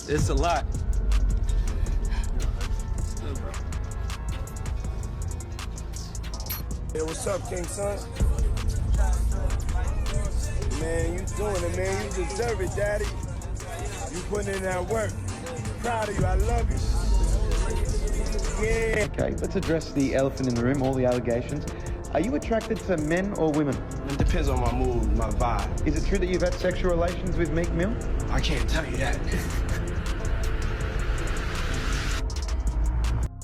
It's a lot. It's good, bro. Hey, what's up, King Son? Man, you doing it, man. You deserve it, Daddy. You putting in that work. Proud of you. I love you. Yeah. Okay, let's address the elephant in the room, all the allegations. Are you attracted to men or women? It depends on my mood, my vibe. Is it true that you've had sexual relations with Meek Mill? I can't tell you that.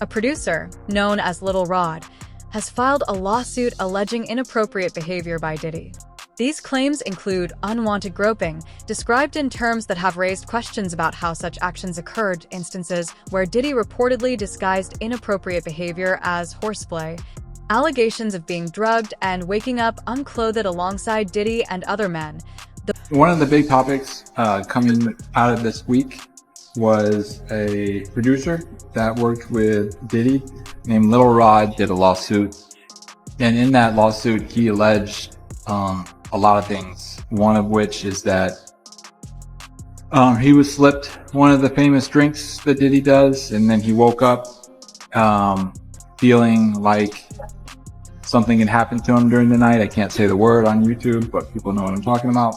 A producer, known as Little Rod, has filed a lawsuit alleging inappropriate behavior by Diddy. These claims include unwanted groping, described in terms that have raised questions about how such actions occurred, instances where Diddy reportedly disguised inappropriate behavior as horseplay, allegations of being drugged and waking up unclothed alongside Diddy and other men. One of the big topics coming out of this week was a producer that worked with Diddy named Little Rod did a lawsuit. And in that lawsuit, he alleged a lot of things. One of which is that he was slipped one of the famous drinks that Diddy does. And then he woke up feeling like something had happened to him during the night. I can't say the word on YouTube, but people know what I'm talking about.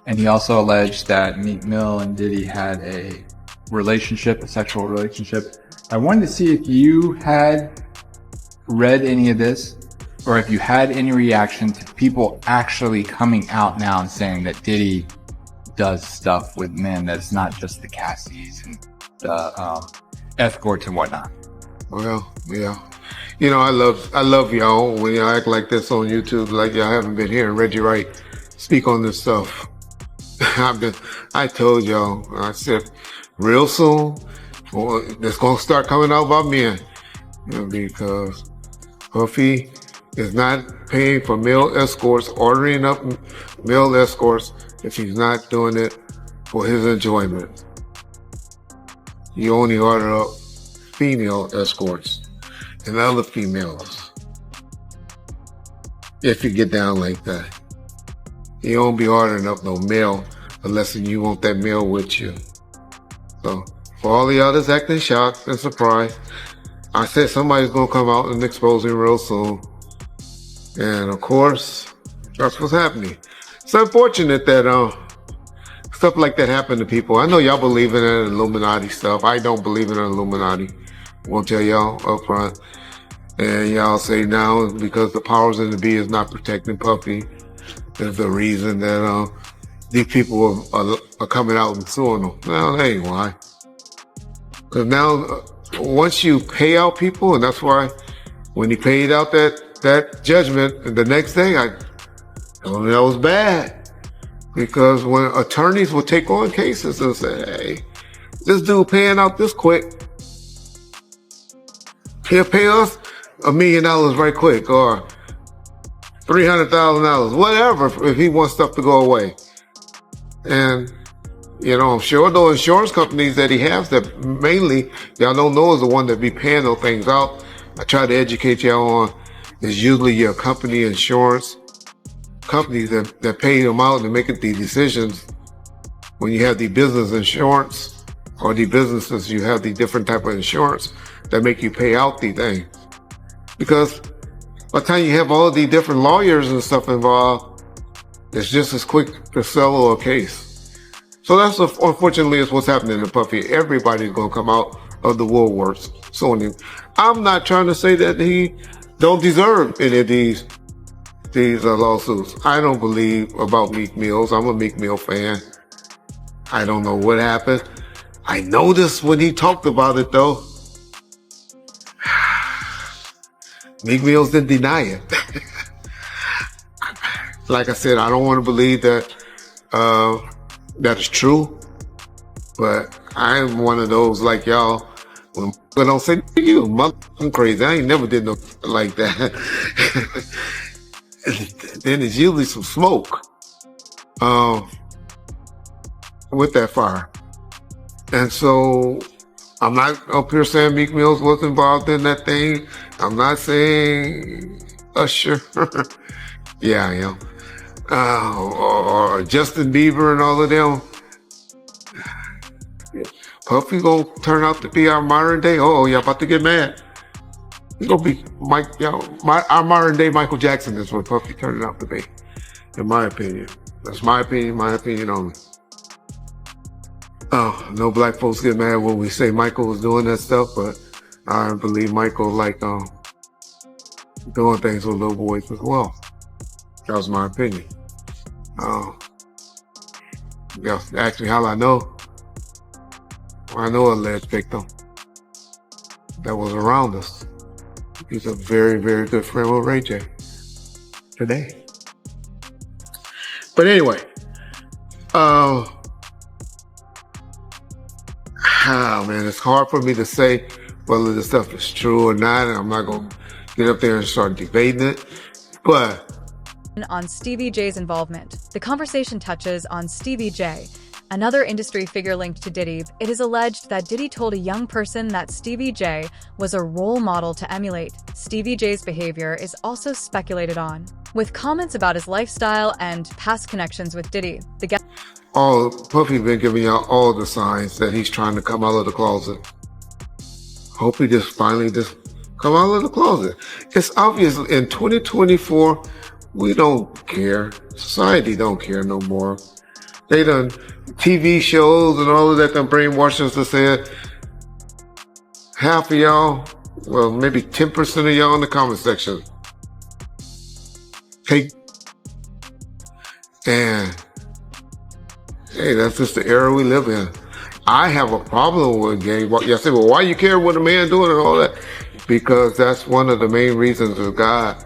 And he also alleged that Meek Mill and Diddy had a relationship, a sexual relationship. I wanted to see if you had read any of this, or if you had any reaction to people actually coming out now and saying that Diddy does stuff with men that's not just the Cassies and the escorts and whatnot. Well, yeah. You know, I love y'all when y'all act like this on YouTube, like y'all haven't been hearing Reggie Wright speak on this stuff. I told y'all, I said, real soon, it's gonna start coming out about men, you know, because Puffy is not paying for male escorts, ordering up male escorts if he's not doing it for his enjoyment. You only order up female escorts and other females if you get down like that. You don't be ordering up no male unless you want that male with you. So for all the others acting shocked and surprised, I said somebody's gonna come out and expose him real soon. And of course, that's what's happening. It's unfortunate that stuff like that happened to people. I know y'all believe in that Illuminati stuff. I don't believe in Illuminati. I won't tell y'all up front. And y'all say now because the powers in the be is not protecting Puffy is the reason that these people are coming out and suing them. No, that ain't why. Because now, once you pay out people, and that's why when he paid out that judgment, and the next day, I told him that was bad. Because when attorneys would take on cases and say, hey, this dude paying out this quick, he'll pay us $1 million right quick, or $300,000, whatever, if he wants stuff to go away. And, you know, I'm sure those insurance companies that he has that mainly y'all don't know is the one that be paying those things out. I try to educate y'all on is usually your company insurance companies that pay them out and make these decisions. When you have the business insurance or the businesses, you have the different type of insurance that make you pay out these things. Because by the time you have all of the different lawyers and stuff involved, it's just as quick to settle a case. So that's unfortunately is what's happening to Puffy. Everybody's gonna come out of the woodworks suing him. I'm not trying to say that he don't deserve any of these lawsuits. I don't believe about Meek Mills. I'm a Meek Mill fan. I don't know what happened. I noticed when he talked about it though. Meek Mills didn't deny it. Like I said, I don't want to believe that that is true, but I'm one of those like y'all. When I don't say you, I'm crazy. I ain't never did no like that. Then there's usually some smoke with that fire, and so I'm not up here saying Meek Mills was involved in that thing. I'm not saying Usher. Yeah, I am. Or Justin Bieber and all of them. Puffy gonna turn out to be our modern day. Oh, y'all about to get mad. He's gonna be our modern day Michael Jackson is what Puffy turned out to be, in my opinion. That's my opinion only. Oh, no black folks get mad when we say Michael was doing that stuff, but I believe Michael doing things with little boys as well. That was my opinion. Yeah, actually, how I know an alleged victim that was around us. He's a very, very good friend with Ray J today. But anyway, man, it's hard for me to say whether this stuff is true or not, and I'm not going to get up there and start debating it, but on Stevie J's involvement. The conversation touches on Stevie J, another industry figure linked to Diddy. It is alleged that Diddy told a young person that Stevie J was a role model to emulate. Stevie J's behavior is also speculated on, with comments about his lifestyle and past connections with Diddy. Puffy been giving y'all all the signs that he's trying to come out of the closet. Hope he finally come out of the closet. It's obvious in 2024, we don't care. Society don't care no more. They done TV shows and all of that done brainwashed us to say half of y'all, well, maybe 10% of y'all in the comment section. Hey, and hey, that's just the era we live in. I have a problem with gay. You say, well, why you care what a man doing and all that? Because that's one of the main reasons that God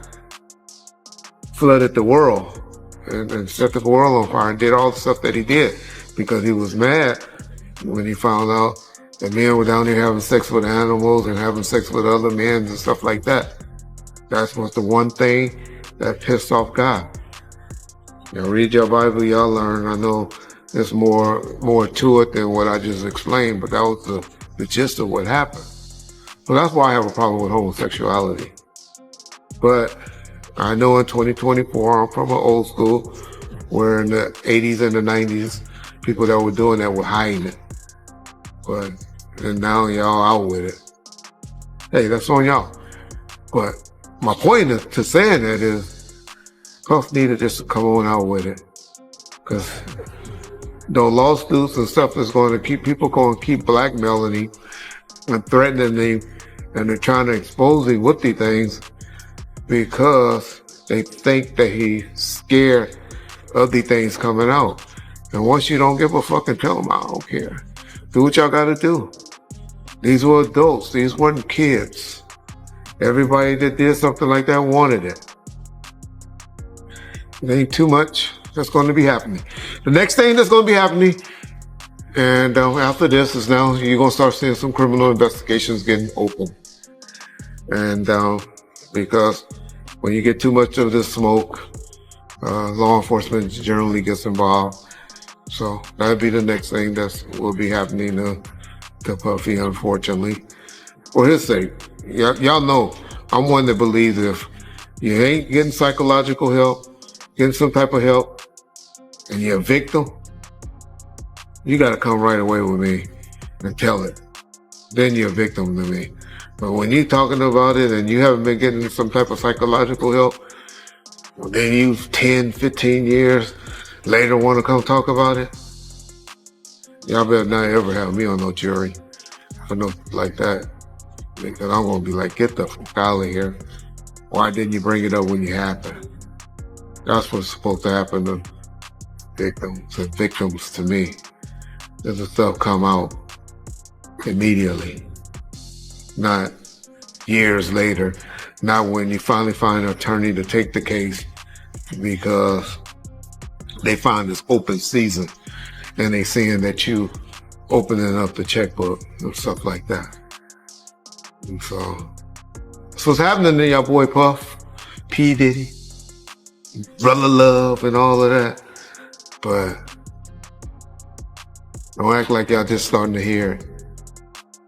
flooded the world and set the world on fire and did all the stuff that he did because he was mad when he found out that men were down here having sex with animals and having sex with other men and stuff like that. That was the one thing that pissed off God. You know, read your Bible, y'all learn. I know there's more to it than what I just explained, but that was the gist of what happened. So that's why I have a problem with homosexuality. But I know in 2024, I'm from an old school where in the 80s and the 90s, people that were doing that were hiding it. And now y'all out with it. Hey, that's on y'all. But my point to saying that is, Puff needed just to come on out with it. Because the lawsuits and stuff is going to keep blackmailing him and threatening him, and they're trying to expose him with these things because they think that he's scared of these things coming out. And once you don't give a fuck and tell them, I don't care. Do what y'all gotta do. These were adults. These weren't kids. Everybody that did something like that wanted it. It ain't too much that's going to be happening. The next thing that's going to be happening, and after this, is now you're going to start seeing some criminal investigations getting open. And because when you get too much of this smoke, law enforcement generally gets involved. So that'll be the next thing that will be happening to Puffy, unfortunately. For his sake, y'all know I'm one that believes if you ain't getting psychological help, getting some type of help, and you're a victim, you got to come right away with me and tell it. Then you're a victim to me. But when you're talking about it and you haven't been getting some type of psychological help, then you 10, 15 years later want to come talk about it, y'all better not ever have me on no jury for no like that. Because I'm going to be like, get the fuck out of here. Why didn't you bring it up when you happened? That's what's supposed to happen to victims and victims to me. Does the stuff come out immediately, not years later, not when you finally find an attorney to take the case because they find this open season and they seeing that you opening up the checkbook and stuff like that. And so, that's what's happening to y'all boy Puff, P. Diddy, Brother Love, and all of that. But don't act like y'all just starting to hear it.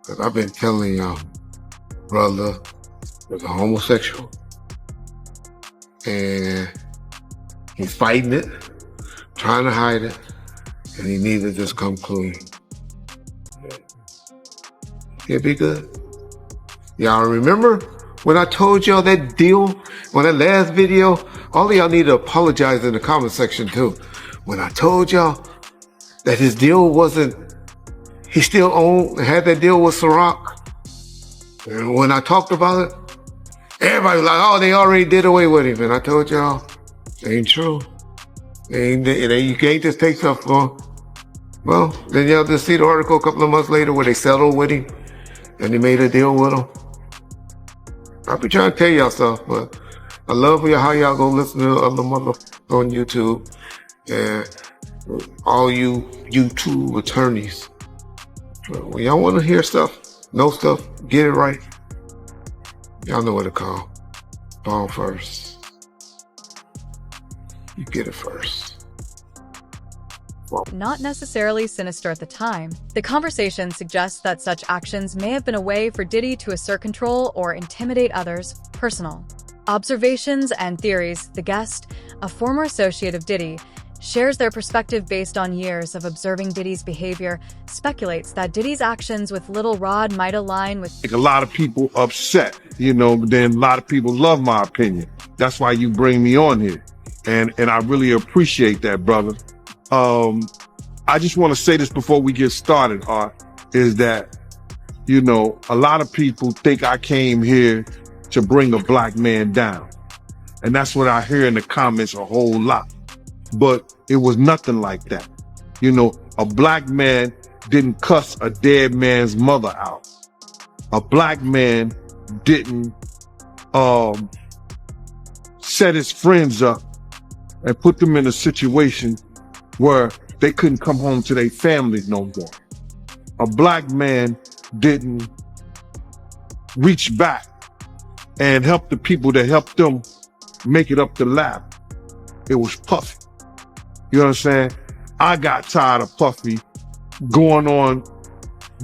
Because I've been telling y'all, brother was a homosexual. And he's fighting it, trying to hide it. And he needs to just come clean. It'd be good. Y'all remember when I told y'all that deal on that last video? All of y'all need to apologize in the comment section too. When I told y'all that his deal wasn't, he still had that deal with Ciroc. And when I talked about it, everybody was like, oh, they already did away with him. And I told y'all, it ain't true. You can't just take stuff for. Well, then y'all just see the article a couple of months later where they settled with him and they made a deal with him. I'll be trying to tell y'all stuff, but I love how y'all go listen to other motherfuckers on YouTube and all you YouTube attorneys. When y'all want to hear stuff, know stuff, get it right, y'all know what to call. Bomb first. You get it first. Not necessarily sinister at the time, the conversation suggests that such actions may have been a way for Diddy to assert control or intimidate others. Personal observations and theories. The guest, a former associate of Diddy, shares their perspective based on years of observing Diddy's behavior, speculates that Diddy's actions with Lil Rod might align with a lot of people upset, but then a lot of people love my opinion. That's why you bring me on here. And I really appreciate that, brother. I just want to say this before we get started, is that, a lot of people think I came here to bring a black man down. And that's what I hear in the comments a whole lot. But it was nothing like that. A black man didn't cuss a dead man's mother out. A black man didn't set his friends up and put them in a situation where they couldn't come home to their families no more. A black man didn't reach back and help the people that helped them make it up the ladder. It was Puffy. You know what I'm saying? I got tired of Puffy going on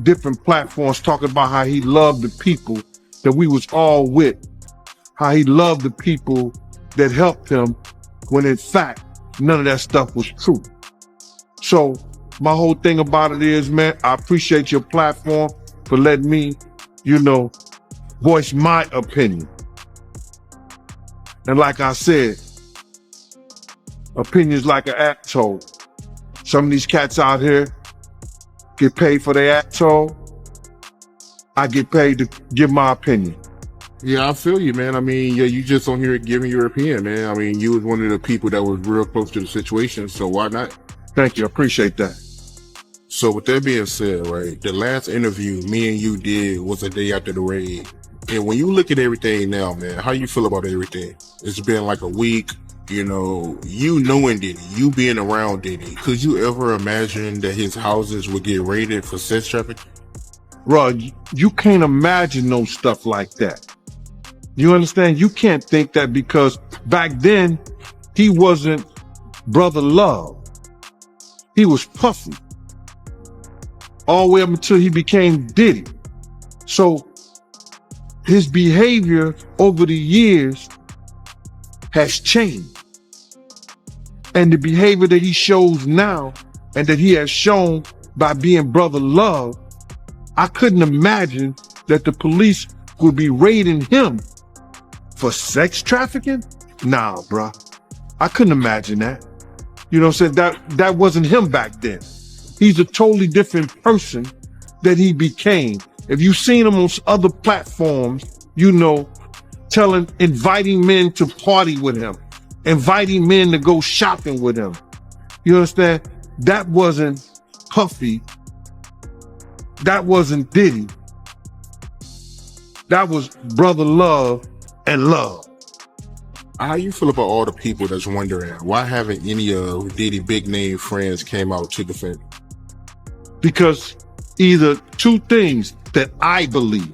different platforms talking about how he loved the people that we was all with, how he loved the people that helped him, when in fact, none of that stuff was true. So my whole thing about it is, man, I appreciate your platform for letting me, voice my opinion. And like I said, opinions like an act told. Some of these cats out here get paid for their act told. I get paid to give my opinion. Yeah, I feel you, man. I mean, yeah, you just on here giving your opinion, man. I mean, you was one of the people that was real close to the situation, so why not? Thank you, I appreciate that. So with that being said, right, the last interview me and you did was a day after the raid. And when you look at everything now, man, how you feel about everything? It's been like a week, you knowing Diddy, you being around Diddy. Could you ever imagine that his houses would get raided for sex trafficking? Bro, you can't imagine no stuff like that. You understand? You can't think that, because back then, he wasn't Brother Love. He was Puffy. All the way up until he became Diddy. So his behavior over the years has changed. And the behavior that he shows now, and that he has shown by being Brother Love, I couldn't imagine that the police would be raiding him for sex trafficking? Nah, bruh. I couldn't imagine that. You know what I'm saying? That wasn't him back then. He's a totally different person that he became. If you've seen him on other platforms, inviting men to party with him, inviting men to go shopping with him. You understand? That wasn't Puffy. That wasn't Diddy. That was Brother Love and Love. How you feel about all the people that's wondering why haven't any of Diddy big name friends came out to defend? Because either two things that I believe.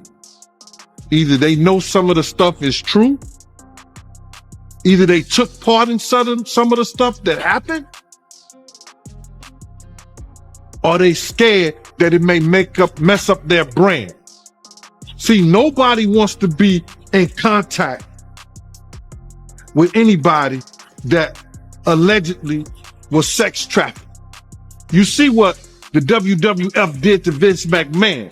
Either they know some of the stuff is true, either they took part in some of the stuff that happened, or they scared that it may mess up their brand. See, nobody wants to be in contact with anybody that allegedly was sex trafficked. You see what the WWF did to Vince McMahon.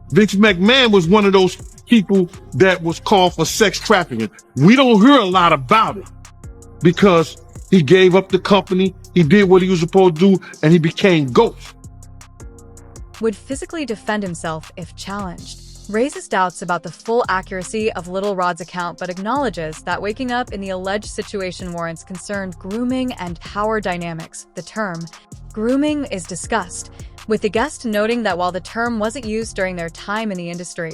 Vince McMahon was one of those people that was called for sex trafficking. We don't hear a lot about it because he gave up the company, he did what he was supposed to do, and he became Ghost. Would physically defend himself if challenged, raises doubts about the full accuracy of Little Rod's account, but acknowledges that waking up in the alleged situation warrants concerned grooming and power dynamics. The term grooming is discussed, with the guest noting that while the term wasn't used during their time in the industry,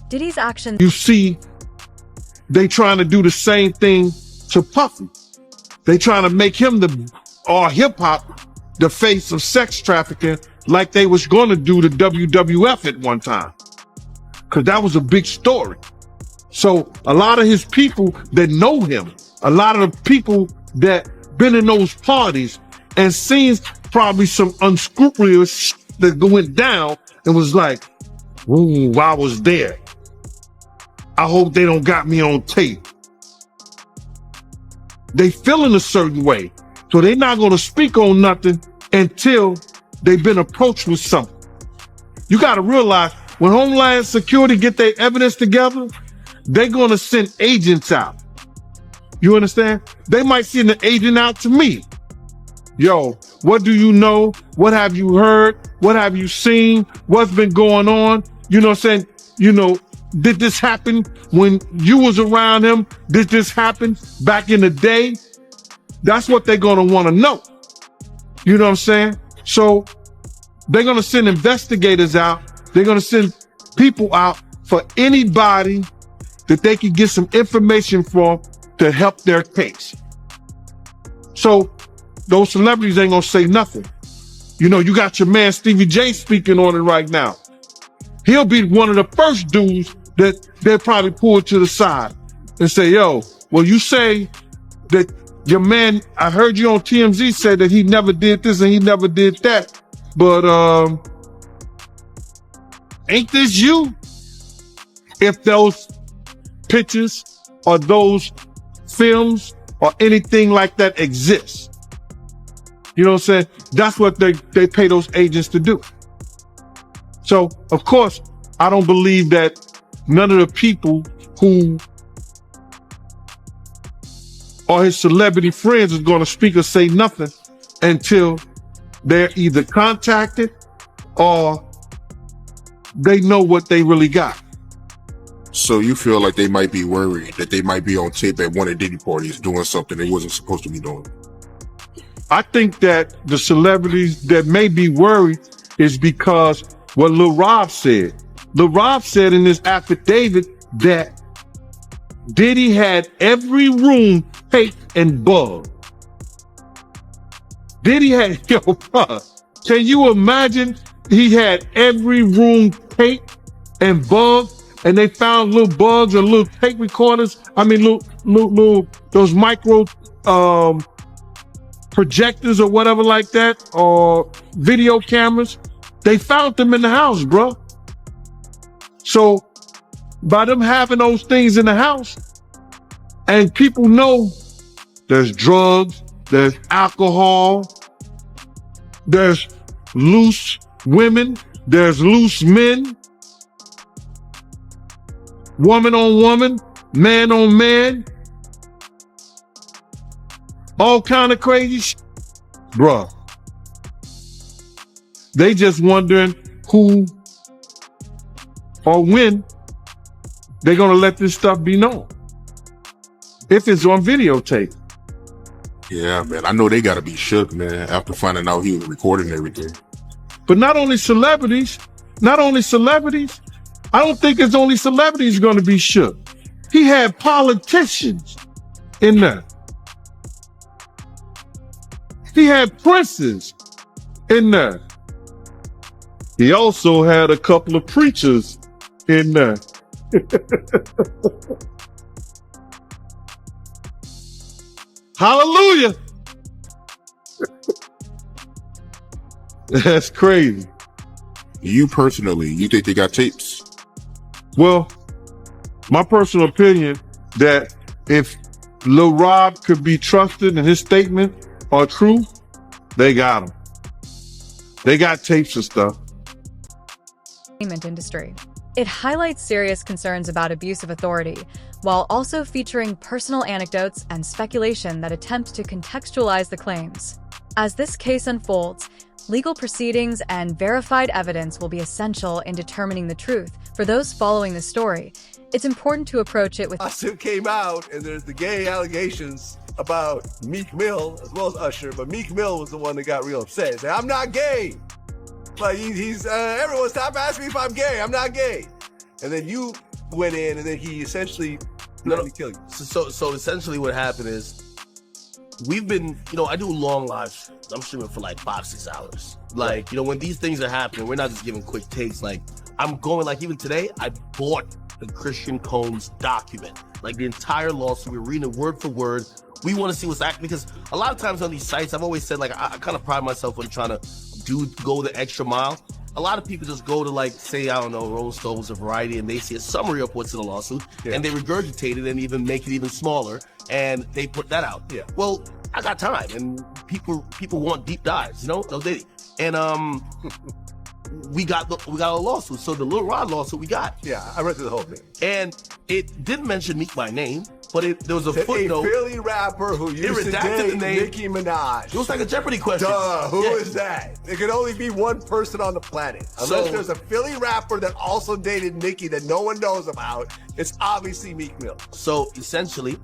Diddy's actions— You see, they trying to do the same thing to Puffy. They trying to make him or hip-hop the face of sex trafficking like they was going to do to WWF at one time. Because that was a big story. So a lot of his people that know him, a lot of the people that been in those parties and seen probably some unscrupulous shit that went down and was like, ooh, I was there. I hope they don't got me on tape. They feeling a certain way. So they're not going to speak on nothing until they've been approached with something. You got to realize when Homeland Security get their evidence together, they're going to send agents out. You understand? They might send an agent out to me. Yo, what do you know? What have you heard? What have you seen? What's been going on? You know what I'm saying? You know, did this happen when you was around him? Did this happen back in the day? That's what they're going to want to know. You know what I'm saying? So they're going to send investigators out. They're going to send people out for anybody that they can get some information from to help their case. So those celebrities ain't going to say nothing. You know, you got your man Stevie J speaking on it right now. He'll be one of the first dudes that they'll probably pull to the side and say, yo, well, you say that your man, I heard you on TMZ say that he never did this and he never did that. But ain't this you? If those pictures or those films or anything like that exists. You know what I'm saying? That's what they pay those agents to do. So, of course, I don't believe that none of the people who are his celebrity friends is going to speak or say nothing until they're either contacted or they know what they really got. So you feel like they might be worried that they might be on tape at one of Diddy parties doing something they wasn't supposed to be doing? I think that the celebrities that may be worried is because what Lil Rob said. Lil Rob said in his affidavit that Diddy had every room taped and bugged. Diddy had, yo, bro, can you imagine he had every room taped and bugged and they found little bugs or little tape recorders? I mean, little those micro, projectors or whatever like that, or video cameras. They found them in the house, bro. So by them having those things in the house, and people know there's drugs, there's alcohol, there's loose women, there's loose men, woman on woman, man on man, all kind of crazy shit. Bruh. They just wondering who or when they're going to let this stuff be known. If it's on videotape. Yeah, man. I know they got to be shook, man, after finding out he was recording everything. But not only celebrities. I don't think it's only celebrities going to be shook. He had politicians in there. He had princes in there. He also had a couple of preachers in there. Hallelujah. That's crazy. You personally, you think they got tapes? Well, my personal opinion that if Lil Rob could be trusted and his statement are true, they got him. They got tapes and stuff. Entertainment industry. It highlights serious concerns about abuse of authority, while also featuring personal anecdotes and speculation that attempt to contextualize the claims. As this case unfolds, legal proceedings and verified evidence will be essential in determining the truth. For those following the story, it's important to approach it with lawsuit came out, and there's the gay allegations about Meek Mill as well as Usher, but Meek Mill was the one that got real upset. He said, I'm not gay. Like he's everyone stop asking me if I'm gay. I'm not gay. And then you went in, and then he essentially let me kill you. So essentially what happened is we've been, I do long lives. I'm streaming for like 5-6 hours. Like, when these things are happening, we're not just giving quick takes. Like, I'm going, like, even today, I bought the Christian Combs document. Like, the entire lawsuit, we're reading it word for word. We want to see what's acting, because a lot of times on these sites, I've always said, like, I kind of pride myself on trying to go the extra mile. A lot of people just go to, like, say, I don't know, Rolling Stones or Variety, and they see a summary of what's in the lawsuit, and they regurgitate it and even make it even smaller, and they put that out. Yeah. Well, I got time, and people want deep dives, no Diddy. And we got a lawsuit. So the Lil Rod lawsuit we got. Yeah, I read through the whole thing. And it didn't mention Meek by name, but there was a footnote. A Philly rapper who used to date Nicki Minaj. It was like a Jeopardy question. Duh, who is that? There can only be one person on the planet. Unless there's a Philly rapper that also dated Nicki that no one knows about, it's obviously Meek Mill. So essentially,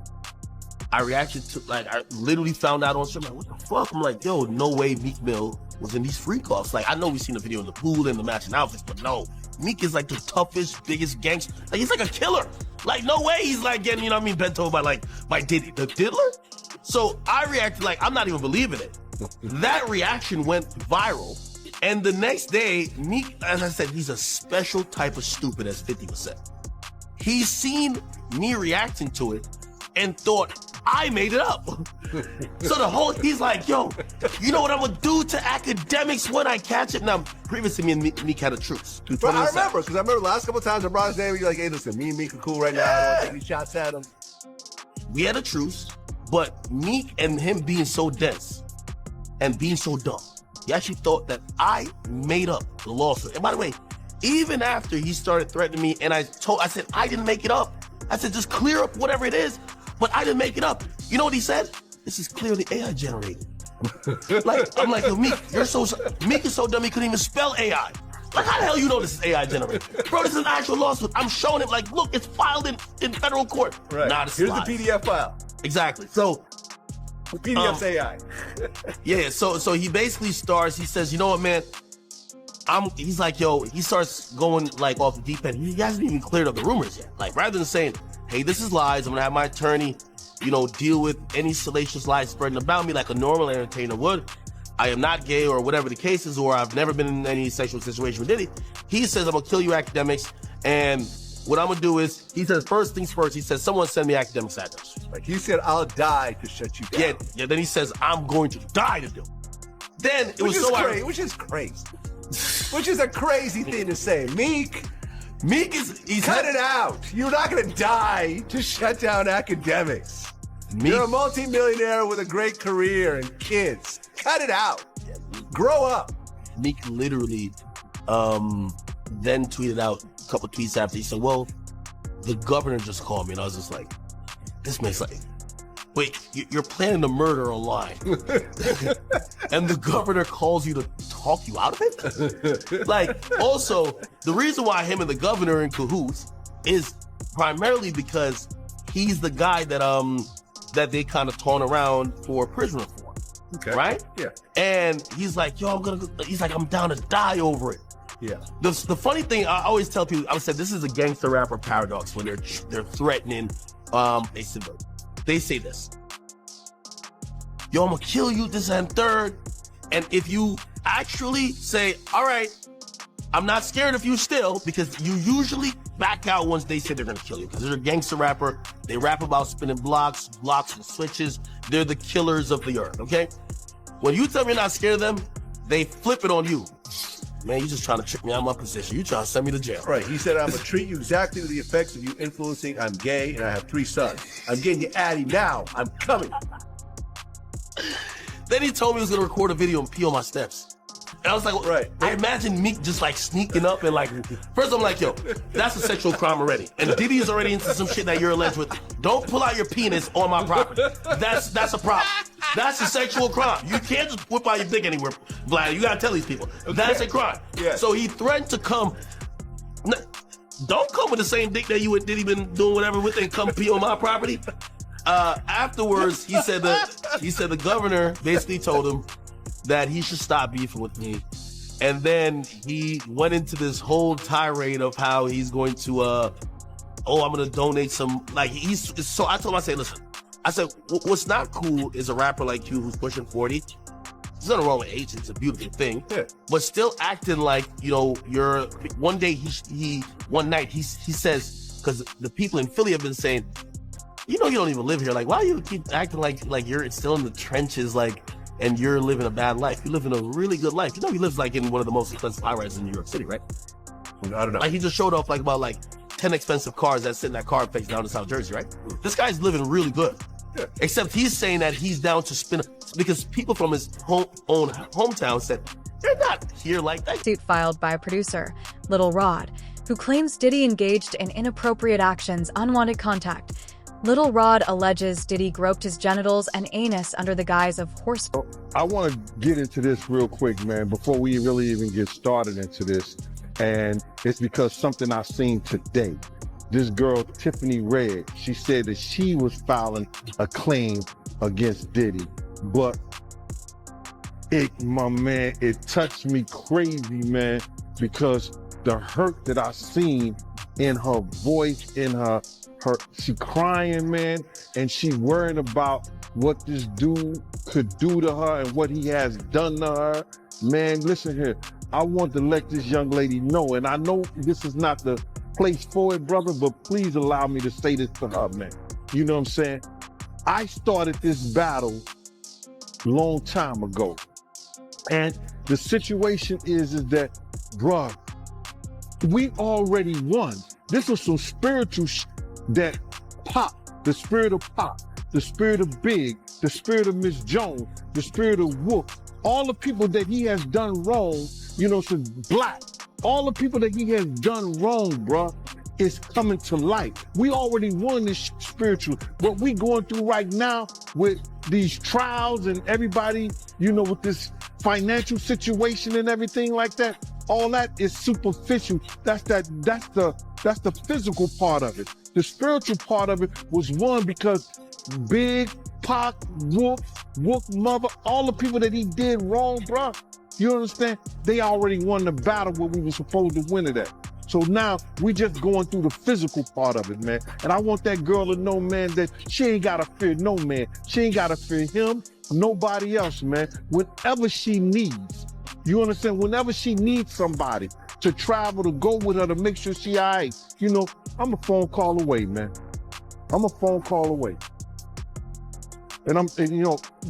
I reacted to, like, I literally found out on stream, like, what the fuck? I'm like, yo, no way Meek Mill was in these freak-offs. Like, I know we've seen the video in the pool and the matching outfits, but no. Meek is like the toughest, biggest gangster. Like, he's like a killer. Like, no way he's like getting, bent over by Diddy. The diddler? So I reacted like, I'm not even believing it. That reaction went viral. And the next day, Meek, as I said, he's a special type of stupid as 50%. He's seen me reacting to it and thought I made it up. So he's like, yo, you know what I'm gonna do to academics when I catch it? Now, previously me and Meek had a truce. But I remember, because I remember the last couple of times I brought his name, you're like, hey, listen, me and Meek are cool right now. I don't want to take any shots at him. We had a truce, but Meek and him being so dense and being so dumb, he actually thought that I made up the lawsuit. And by the way, even after he started threatening me, and I said, I didn't make it up. I said, just clear up whatever it is, but I didn't make it up. You know what he said? This is clearly AI generated. I'm like, yo, Meek, Meek is so dumb he couldn't even spell AI. Like, how the hell you know this is AI generated? Bro, this is an actual lawsuit. I'm showing him, like, look, it's filed in federal court. Right. Nah, this Here's is the PDF file. Exactly. So, the PDF's AI. Yeah, so he basically starts, he says, you know what, man? He's like, yo, he starts going like off the deep end. He hasn't even cleared up the rumors yet. Like, rather than saying, hey, this is lies, I'm gonna have my attorney, deal with any salacious lies spreading about me like a normal entertainer would. I am not gay or whatever the case is, or I've never been in any sexual situation with Diddy. He says, I'm gonna kill you academics, and what I'm gonna do is, he says, first things first, he says, someone send me academics address. Like, he said, I'll die to shut you down. Yeah, then he says, I'm going to die to do it. Then it was so crazy. Which is crazy. Which is a crazy thing to say. Meek is cut it out. You're not gonna die to shut down academics. You're a multimillionaire with a great career and kids. Cut it out. Grow up. Meek literally then tweeted out a couple tweets after. He said, well, the governor just called me. And I was just like, this makes like, wait, you're planning to murder online. And the governor calls you to talk you out of it? Like, also, the reason why him and the governor are in cahoots is primarily because he's the guy that they kind of torn around for prison reform. Okay. Right? Yeah. And he's like, yo, I'm down to die over it. Yeah. The funny thing, I always tell people, I said, this is a gangster rapper paradox when they're threatening, they say this. Yo, I'm gonna kill you, this and third. And if you actually say, all right, I'm not scared of you still, because you usually back out once they say they're gonna kill you. Because they're a gangster rapper. They rap about spinning blocks and switches. They're the killers of the earth, okay? When you tell me you're not scared of them, they flip it on you. Man, you just trying to trick me out of my position. You trying to send me to jail. Right. He said, I'm going to treat you exactly with the effects of you influencing. I'm gay and I have 3 sons. I'm getting you Addy now. I'm coming. Then he told me he was going to record a video and pee on my steps. And I was like, Right. I imagine Meek just like sneaking up and like, first I'm like, yo, that's a sexual crime already. And Diddy is already into some shit that you're alleged with. Don't pull out your penis on my property. That's a problem. That's a sexual crime. You can't just whip out your dick anywhere, Vlad. You gotta tell these people. That's a crime. Yeah. So he threatened to come. Don't come with the same dick that you and Diddy been doing whatever with and come pee on my property. Afterwards, he said the governor basically told him that he should stop beefing with me. And then he went into this whole tirade of how he's going to, I'm going to donate some, like, so I told him, I said, listen, I said, what's not cool is a rapper like you who's pushing 40. There's nothing wrong with age, it's a beautiful thing. Yeah. But still acting like, you're, one day one night he says, because the people in Philly have been saying, you don't even live here. Like, why do you keep acting like you're still in the trenches, like, and you're living a bad life? You live in a really good life. He lives like in one of the most expensive high-rises in New York City, right? I don't know. Like, he just showed off like about like 10 expensive cars that sit in that car face down in South Jersey, right? This guy's living really good. Yeah. Except he's saying that he's down to spin because people from his hometown said they're not here like that. Suit filed by producer Little Rod, who claims Diddy engaged in inappropriate actions, unwanted contact. Little Rod alleges Diddy groped his genitals and anus under the guise of horse. I want to get into this real quick, man, before we really even get started into this. And it's because something I seen today. This girl, Tiffany Red, she said that she was filing a claim against Diddy. But it touched me crazy, man, because the hurt that I seen in her voice, in her she crying, man, and she worrying about what this dude could do to her and what he has done to her. Man, listen here. I want to let this young lady know, and I know this is not the place for it, brother, but please allow me to say this to her, man. You know what I'm saying? I started this battle a long time ago. And the situation is that, bruh, we already won. This was some spiritual that Pop, the spirit of Pop, the spirit of Big, the spirit of Miss Jones, the spirit of Wolf, all the people that he has done wrong, so Black, all the people that he has done wrong, bruh, is coming to light. We already won this spiritual. What we going through right now with these trials and everybody, with this financial situation and everything like that, all that is superficial. That's the physical part of it. The spiritual part of it was won because Big, Pac, Wolf Mother, all the people that he did wrong, bro. You understand? They already won the battle where we were supposed to win it at. So now we just going through the physical part of it, man. And I want that girl to know, man, that she ain't gotta fear no man. She ain't gotta fear him, nobody else, man. Whenever she needs, you understand? Whenever she needs somebody to travel, to go with her, to make sure she all right, I'm a phone call away, man. I'm a phone call away. And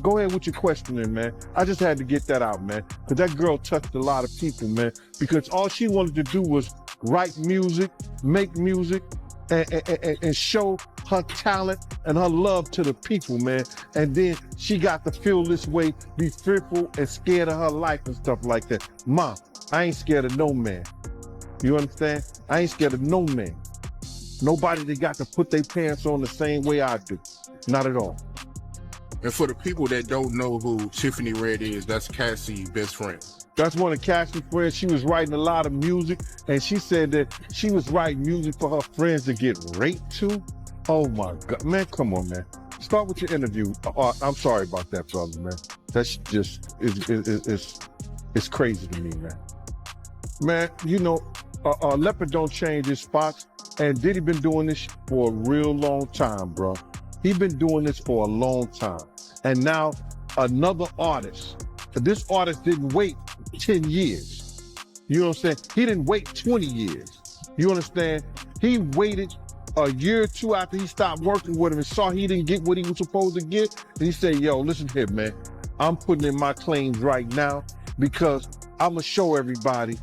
go ahead with your questioning, man. I just had to get that out, man. Because that girl touched a lot of people, man. Because all she wanted to do was write music, make music, and show her talent and her love to the people, man. And then she got to feel this way, be fearful and scared of her life and stuff like that. Ma, I ain't scared of no man. You understand? I ain't scared of no man. Nobody that got to put their pants on the same way I do. Not at all. And for the people that don't know who Tiffany Red is, that's Cassie's best friend. That's one of Cassie's friends. She was writing a lot of music, and she said that she was writing music for her friends to get raped too. Oh my God, man, come on, man. Start with your interview. I'm sorry about that, brother, man. That's just, it's crazy to me, man. Man, leopard don't change his spots, and Diddy been doing this for a real long time, bro. He been doing this for a long time. And now another artist, this artist didn't wait 10 years. You know what I'm saying? He didn't wait 20 years. You understand? He waited a year or two after he stopped working with him and saw he didn't get what he was supposed to get. And he said, yo, listen here, man. I'm putting in my claims right now because I'm going to show everybody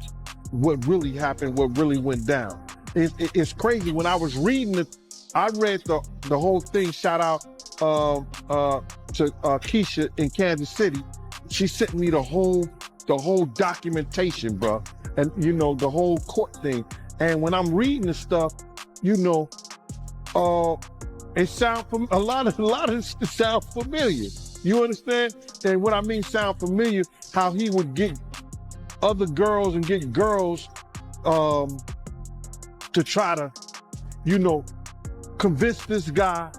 what really happened, what really went down. It's crazy. When I was reading it, I read the whole thing. Shout out to Keisha in Kansas City. She sent me the whole the whole documentation, bro. And, you know, the whole court thing. And when I'm reading the stuff, you know, it sound a lot of it sound familiar. You understand? And what I mean sound familiar, how he would get other girls and get girls to try to, you know, convince this guy,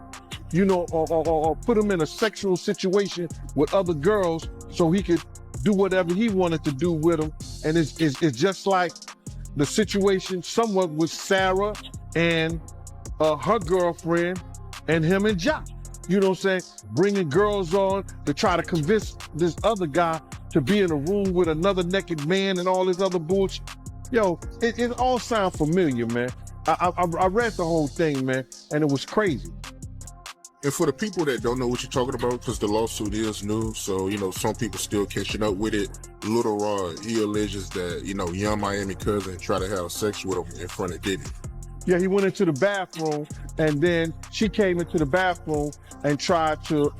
you know, or put him in a sexual situation with other girls so he could do whatever he wanted to do with them. And it's just like the situation somewhat with Sarah and her girlfriend and him and Jock. You know what I'm saying? Bringing girls on to try to convince this other guy to be in a room with another naked man and all this other bullshit. Yo, it all sounds familiar, man. I read the whole thing, man, and it was crazy. And for the people that don't know what you're talking about, because the lawsuit is new, so, you know, some people still catching up with it. Little Rod, he alleges that, you know, Young Miami cousin tried to have sex with him in front of Diddy. Yeah, he went into the bathroom, and then she came into the bathroom and tried to,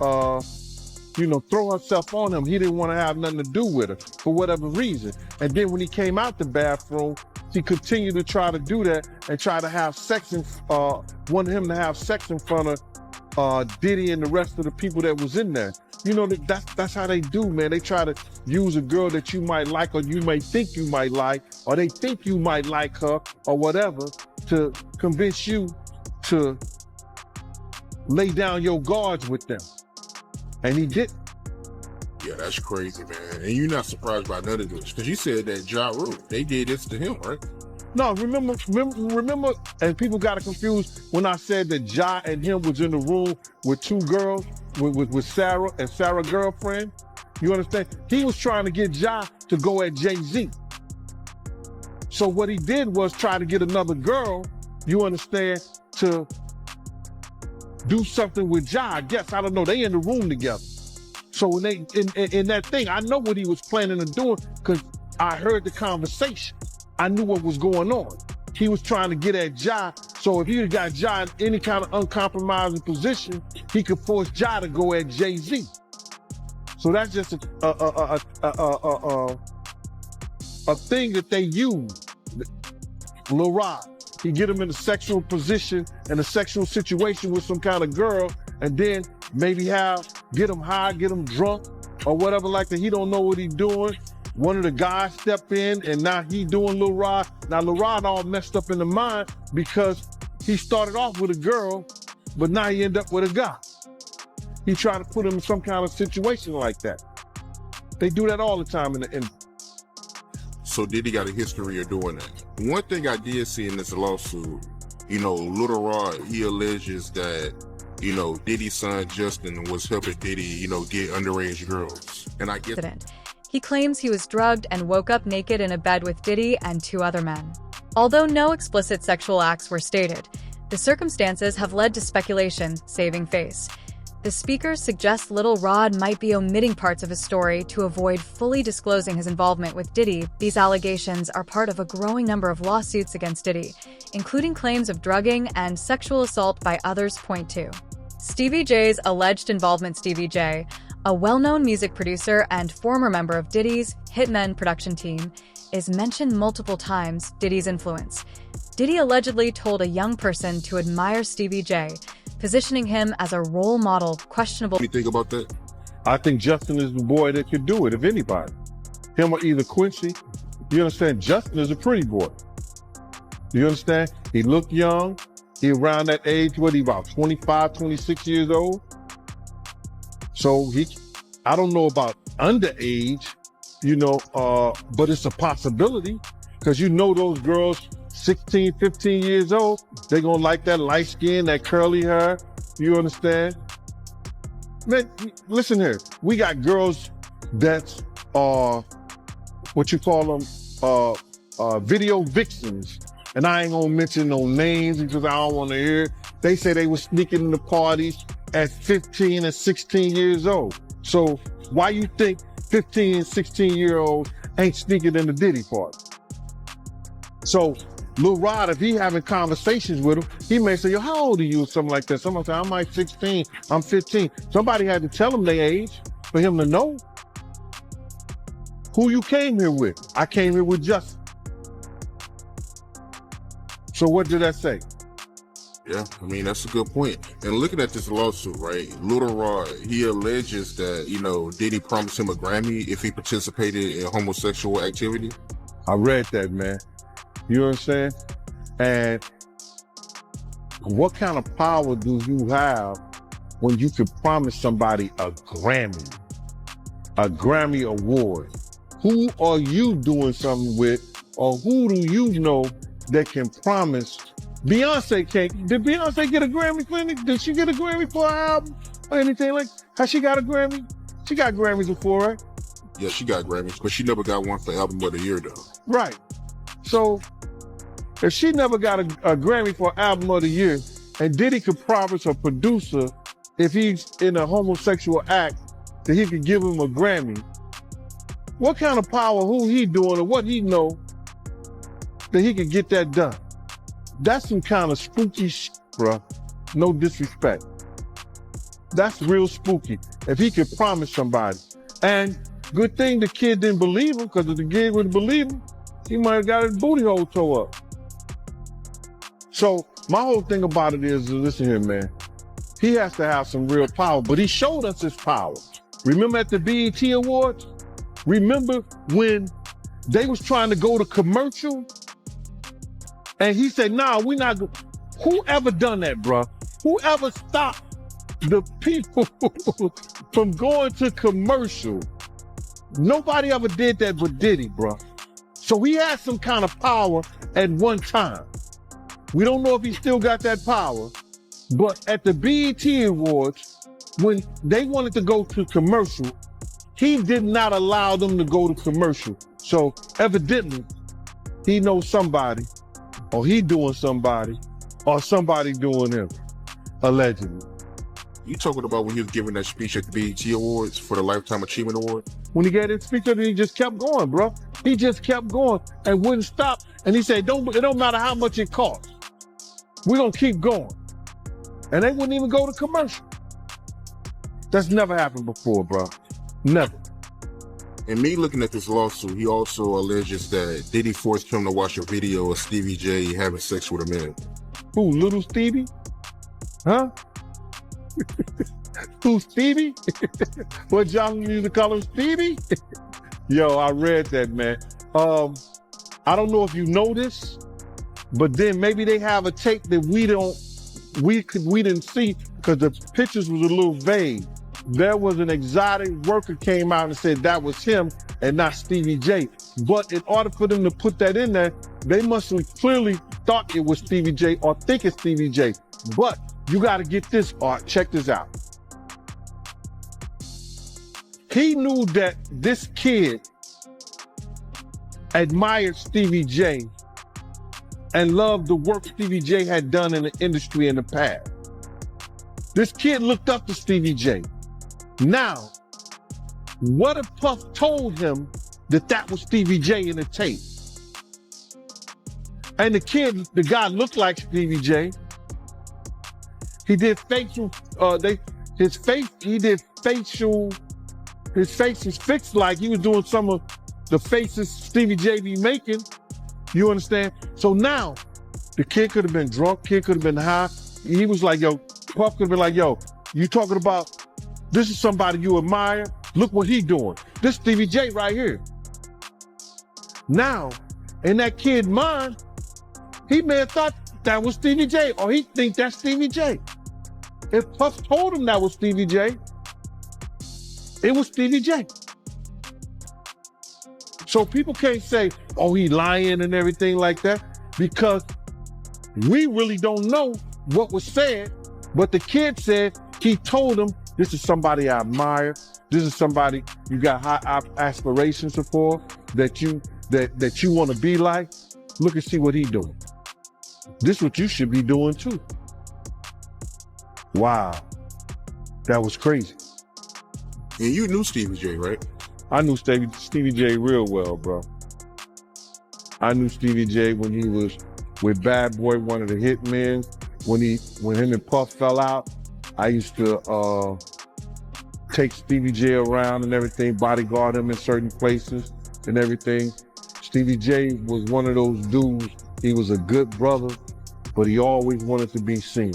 you know, throw herself on him. He didn't want to have nothing to do with her for whatever reason. And then when he came out the bathroom, she continued to try to do that and try to have sex, wanted him to have sex in front of Diddy and the rest of the people that was in there. You know, that's how they do, man. They try to use a girl that you might like or you may think you might like, or they think you might like her or whatever, to convince you to lay down your guards with them. And he did. Yeah, that's crazy, man. And you're not surprised by none of this, because you said that Ja Rule, they did this to him, right? No, remember, and people got it confused when I said that Ja and him was in the room with two girls, with Sarah and Sarah's girlfriend. You understand? He was trying to get Ja to go at Jay-Z. So what he did was try to get another girl, you understand, to do something with Ja. I guess, I don't know, they in the room together. So when they, in that thing, I know what he was planning on doing because I heard the conversation. I knew what was going on. He was trying to get at Ja, so if he got Ja in any kind of uncompromising position, he could force Ja to go at Jay-Z. So that's just a thing that they use. Lil Rod, he get him in a sexual position, in a sexual situation with some kind of girl, and then maybe get him high, get him drunk, or whatever like that. He don't know what he's doing. One of the guys step in, and now he doing Lil Rod. Now Lil Rod all messed up in the mind because he started off with a girl, but now he end up with a guy. He tried to put him in some kind of situation like that. They do that all the time in the industry. So Diddy got a history of doing that. One thing I did see in this lawsuit, you know, Little Rod, he alleges that, you know, Diddy's son Justin was helping Diddy, you know, get underage girls. And I guess he claims he was drugged and woke up naked in a bed with Diddy and two other men. Although no explicit sexual acts were stated, the circumstances have led to speculation saving face. The speaker suggests Little Rod might be omitting parts of his story to avoid fully disclosing his involvement with Diddy. These allegations are part of a growing number of lawsuits against Diddy, including claims of drugging and sexual assault by others. Point 2. Stevie J's alleged involvement. Stevie J, a well-known music producer and former member of Diddy's Hitmen production team, is mentioned multiple times. Diddy's influence. Diddy allegedly told a young person to admire Stevie J, positioning him as a role model. Questionable. What do you think about that? I think Justin is the boy that could do it, if anybody. Him or either Quincy. You understand? Justin is a pretty boy. You understand? He looked young. He around that age, what he about 25, 26 years old? So I don't know about underage, you know, but it's a possibility because you know those girls 16, 15 years old, they're gonna like that light skin, that curly hair. You understand? Man, listen here. We got girls that's what you call them, video vixens. And I ain't gonna mention no names because I don't wanna hear it. They say they were sneaking in the parties at 15 and 16 years old. So why you think 15 and 16-year-olds ain't sneaking in the Diddy party? So Lil Rod, if he having conversations with him, he may say, yo, how old are you? Or something like that. Somebody say, I'm like 16, I'm 15. Somebody had to tell him their age for him to know. Who you came here with? I came here with justice. So what did that say? Yeah, I mean, that's a good point. And looking at this lawsuit, right, Little Rod, he alleges that, you know, Diddy promised him a Grammy if he participated in homosexual activity. I read that, man. You know what I'm saying? And what kind of power do you have when you can promise somebody a Grammy award? Who are you doing something with, or who do you know that can promise? Beyonce can't. Did Beyonce get a Grammy for anything? Did she get a Grammy for her album or anything like? Has she got a Grammy? She got Grammys before, right? Yeah, she got Grammys, but she never got one for Album of the Year, though. Right. So if she never got a Grammy for Album of the Year, and Diddy could promise a producer, if he's in a homosexual act, that he could give him a Grammy, what kind of power, who he doing, or what he know that he could get that done? That's some kind of spooky shit, bruh. No disrespect. That's real spooky. If he could promise somebody. And good thing the kid didn't believe him, because if the kid would believe him, he might have got his booty hole tore up. So my whole thing about it is, listen here, man. He has to have some real power, but he showed us his power. Remember at the BET Awards? Remember when they was trying to go to commercial? And he said, nah, we not. Whoever done that, bruh? Whoever stopped the people from going to commercial? Nobody ever did that but Diddy, bruh. So he had some kind of power at one time. We don't know if he still got that power, but at the BET Awards, when they wanted to go to commercial, he did not allow them to go to commercial. So evidently, he knows somebody, or he doing somebody, or somebody doing him, allegedly. You talking about when he was giving that speech at the BET Awards for the Lifetime Achievement Award? When he gave that speech, he just kept going, bro. He just kept going and wouldn't stop. And he said, it don't matter how much it costs. We're gonna keep going. And they wouldn't even go to commercial. That's never happened before, bro. Never. And me looking at this lawsuit, he also alleges that Diddy forced him to watch a video of Stevie J having sex with a man. Who, Little Stevie? Huh? Who, Stevie? What y'all used to call him, Stevie? Yo, I read that, man. I don't know if you know this, but then maybe they have a tape that we didn't see because the pictures was a little vague. There was an exotic worker came out and said that was him and not Stevie J. But in order for them to put that in there, they must have clearly thought it was Stevie J or think it's Stevie J. But you got to get this, Art. Check this out. He knew that this kid admired Stevie J and loved the work Stevie J had done in the industry in the past. This kid looked up to Stevie J. Now, what if Puff told him that that was Stevie J in the tape? And the guy looked like Stevie J. He did facial, his face is fixed like he was doing some of the faces Stevie J be making. You understand? So now, the kid could have been drunk, kid could have been high. He was like, yo, Puff could have been like, yo, you talking about, this is somebody you admire? Look what he doing. This Stevie J right here. Now, in that kid's mind, he may have thought that was Stevie J, or he think that's Stevie J. If Puff told him that was Stevie J, it was Stevie J. So people can't say, oh, he lying and everything like that, because we really don't know what was said, but the kid said he told him, this is somebody I admire. This is somebody you got high aspirations for, that you want to be like. Look and see what he doing. This is what you should be doing too. Wow, that was crazy. And you knew Stevie J, right? I knew Stevie J real well, bro. I knew Stevie J when he was with Bad Boy, one of the hitmen. When him and Puff fell out, I used to take Stevie J around and everything, bodyguard him in certain places. and everything. Stevie J was one of those dudes. He was a good brother, but he always wanted to be seen.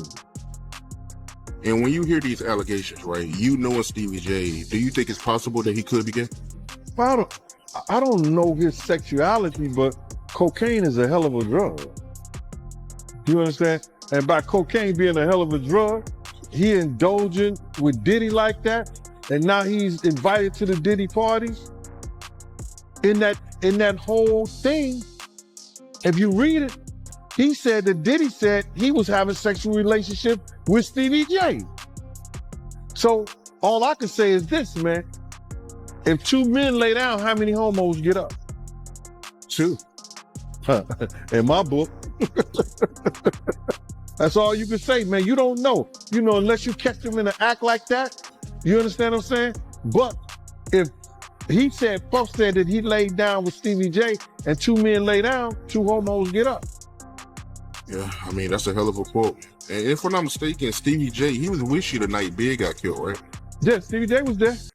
And when you hear these allegations, right, you knowing Stevie J, do you think it's possible that he could be gay? Well, I don't know his sexuality, but cocaine is a hell of a drug. You understand? And by cocaine being a hell of a drug, he indulging with Diddy like that, and now he's invited to the Diddy parties. In that whole thing, if you read it, he said that Diddy said he was having sexual relationship with Stevie J. So all I can say is this, man. If two men lay down, how many homos get up? Two. In my book. That's all you can say, man. You don't know. You know, unless you catch them in an act like that. You understand what I'm saying? But if he said, Puff said that he laid down with Stevie J and two men lay down, two homos get up. Yeah, I mean, that's a hell of a quote. And if I'm not mistaken, Stevie J, he was with you the night Big got killed, right? Yeah, Stevie J was there.